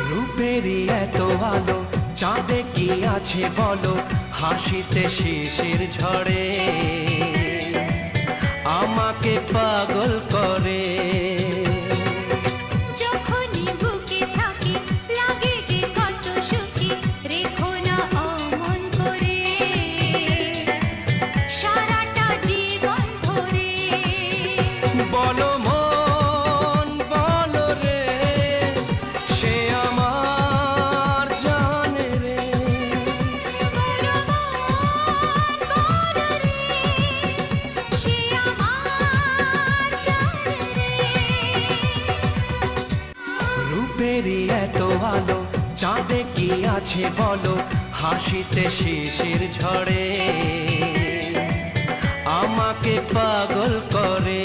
রূপেরই এত আলো, চাঁদে কি আছে বলো, হাসিতে শিশির ঝরে আমাকে পাগল করে। যখনই বুকে থাকি লাগে যে কত সুখী, রেখো না অমন করে সারাটা জীবন ধরে। বলো মন বলো রে, সে আমার জানে রে। বলো মন বলো রে, সে আমার জানে রে। রূপেরই এত আলো, চাঁদে কি আছে বলো, হাসিতে শিশির ঝরে আমাকে পাগল করে।